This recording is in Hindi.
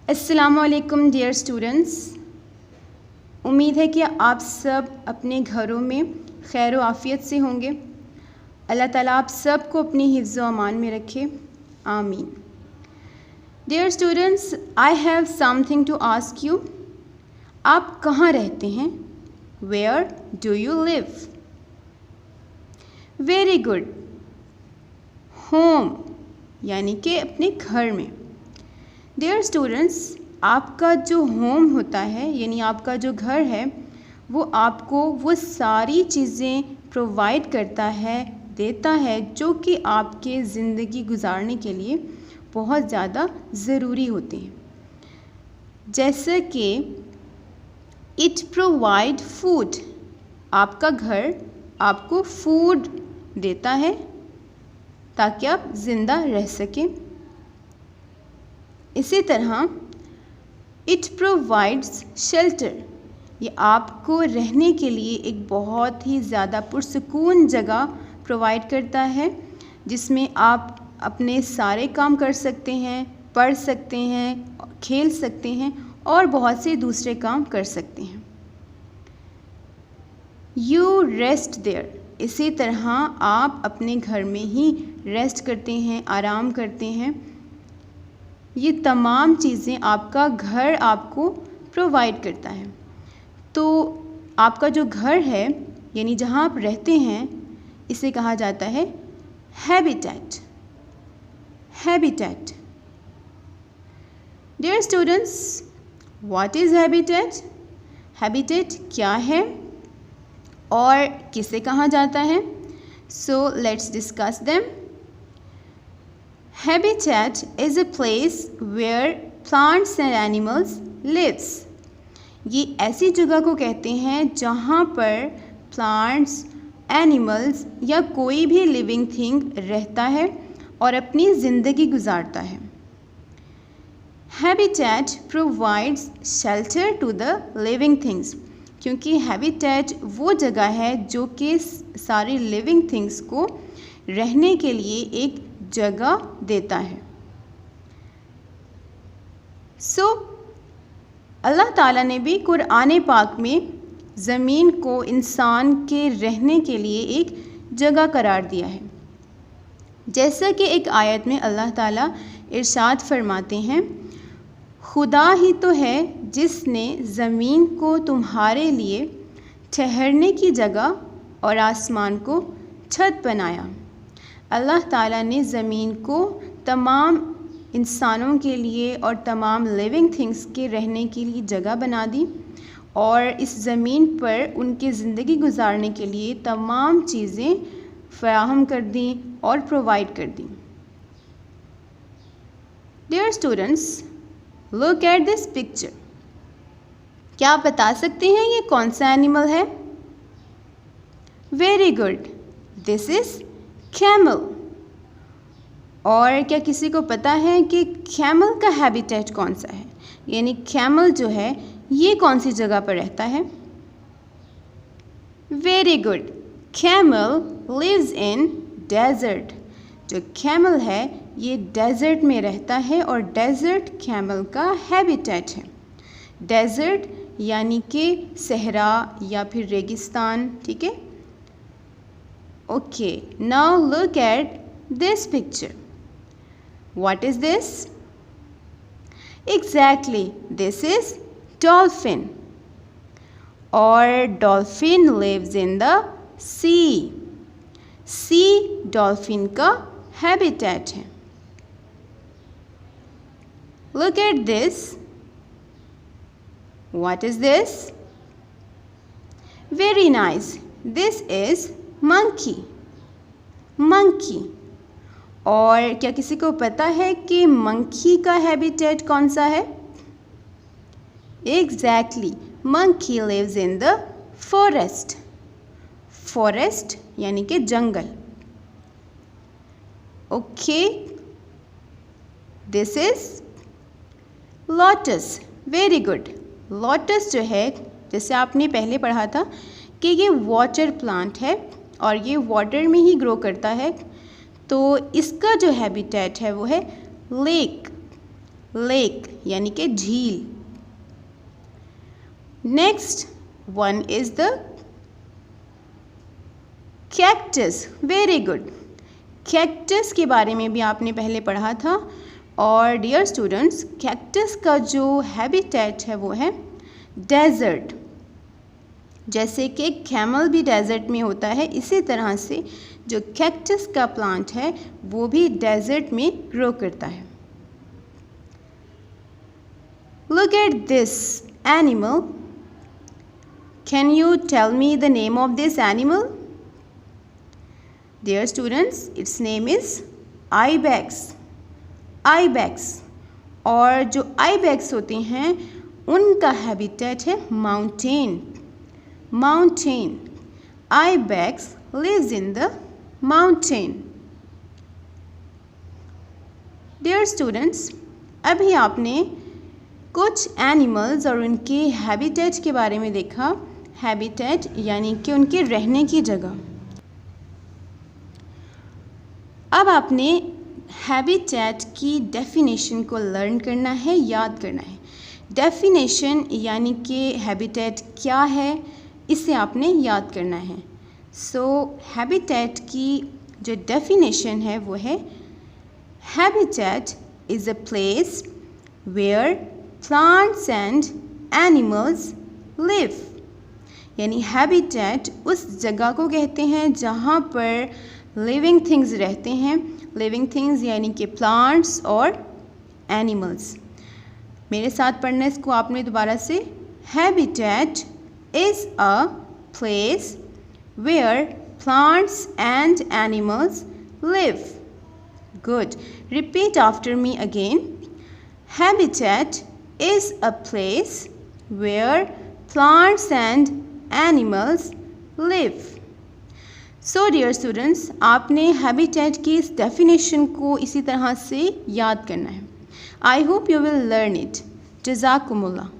अस्सलामुअलैकुम डियर स्टूडेंट्स, उम्मीद है कि आप सब अपने घरों में खैर व आफ़ियत से होंगे। अल्लाह ताला आप सब को अपनी हिफ्ज़ व अमान में रखे, आमीन। Dear students, I have something to ask you. आप कहाँ रहते हैं? Where do you live? Very good. Home यानी कि अपने घर में। डियर स्टूडेंट्स, आपका जो होम होता है यानी आपका जो घर है वो आपको वो सारी चीज़ें प्रोवाइड करता है, देता है जो कि आपके ज़िंदगी गुजारने के लिए बहुत ज़्यादा ज़रूरी होती हैं। जैसे कि इट प्रोवाइड फूड, आपका घर आपको फूड देता है ताकि आप ज़िंदा रह सकें। इसी तरह इट प्रोवाइड्स शेल्टर, ये आपको रहने के लिए एक बहुत ही ज़्यादा पुरसुकून जगह प्रोवाइड करता है जिसमें आप अपने सारे काम कर सकते हैं, पढ़ सकते हैं, खेल सकते हैं और बहुत से दूसरे काम कर सकते हैं। यू रेस्ट देयर, इसी तरह आप अपने घर में ही रेस्ट करते हैं, आराम करते हैं। ये तमाम चीज़ें आपका घर आपको प्रोवाइड करता है। तो आपका जो घर है यानी जहाँ आप रहते हैं इसे कहा जाता है habitat. Habitat. Dear students, what is habitat? Habitat क्या है और किसे कहा जाता है? So let's discuss them. Habitat is a place where plants and animals lives. ये ऐसी जगह को कहते हैं जहाँ पर प्लांट्स, एनिमल्स या कोई भी लिविंग थिंग रहता है और अपनी ज़िंदगी गुजारता है। Habitat provides shelter to the living things, क्योंकि हैबिटेट वो जगह है जो कि सारी लिविंग थिंग्स को रहने के लिए एक जगह देता है। अल्लाह ताला ने भी कुरान पाक में ज़मीन को इंसान के रहने के लिए एक जगह करार दिया है। जैसा कि एक आयत में अल्लाह ताला इरशाद फरमाते हैं, खुदा ही तो है जिसने ज़मीन को तुम्हारे लिए ठहरने की जगह और आसमान को छत बनाया। अल्लाह ताला ने ज़मीन को तमाम इंसानों के लिए और तमाम लिविंग थिंग्स के रहने के लिए जगह बना दी और इस ज़मीन पर उनके ज़िंदगी गुजारने के लिए तमाम चीज़ें फराहम कर दी और प्रोवाइड कर दी। Dear students, look at this picture. क्या आप बता सकते हैं ये कौन सा एनिमल है? Very good, this is camel. और क्या किसी को पता है कि कैमल का हैबिटेट कौन सा है? यानी कैमल जो है ये कौन सी जगह पर रहता है? Very good, camel lives in desert. जो कैमल है ये डेजर्ट में रहता है और डेजर्ट कैमल का हैबिटेट है। डेजर्ट यानी कि सहरा या फिर रेगिस्तान, ठीक है। Okay, now look at this picture. What is this? Exactly, this is dolphin. Or dolphin lives in the sea. Sea dolphin का habitat है। Look at this. What is this? Very nice. This is monkey. Monkey. और क्या किसी को पता है कि मंकी का हैबिटेट कौन सा है? Exactly, monkey lives in the forest. Forest यानी कि जंगल। Okay, this is lotus. Very good. Lotus जो है, जैसे आपने पहले पढ़ा था कि ये वाटर प्लांट है और ये वाटर में ही ग्रो करता है, तो इसका जो हैबिटेट है वो है लेक। लेक यानी कि झील। Next one is the cactus. Very good. Cactus के बारे में भी आपने पहले पढ़ा था। और डियर स्टूडेंट्स, कैक्टस का जो हैबिटेट है वो है डेजर्ट। जैसे कि कैमल भी डेजर्ट में होता है, इसी तरह से जो कैक्टस का प्लांट है वो भी डेजर्ट में ग्रो करता है। Look at this animal. Can you tell me the name of this animal? Dear students, its name is ibex. Ibex. और जो आइबेक्स होते हैं उनका हैबिटेट है mountain. Mountain. Ibex lives in the mountain. Dear students, अभी आपने कुछ एनिमल्स और उनके हैबिटेट के बारे में देखा। हैबिटेट यानी कि उनके रहने की जगह। अब आपने हैबिटेट की डेफिनेशन को लर्न करना है, याद करना है। डेफिनेशन यानी कि हैबिटेट क्या है, इसे आपने याद करना है। सो हैबिटेट की जो डेफिनेशन है वो है, habitat is a place where plants and animals live. यानी हैबिटेट उस जगह को कहते हैं जहाँ पर लिविंग थिंग्स रहते हैं। लिविंग थिंग्स यानी कि प्लांट्स और एनिमल्स। मेरे साथ पढ़ना इसको आपने दोबारा से। Habitat is a place where plants and animals live. Good. Repeat after me again. Habitat is a place where plants and animals live. So dear students, आपने habitat की इस definition को इसी तरह से याद करना है। I hope you will learn it. जज़ाकुमुल्लाह।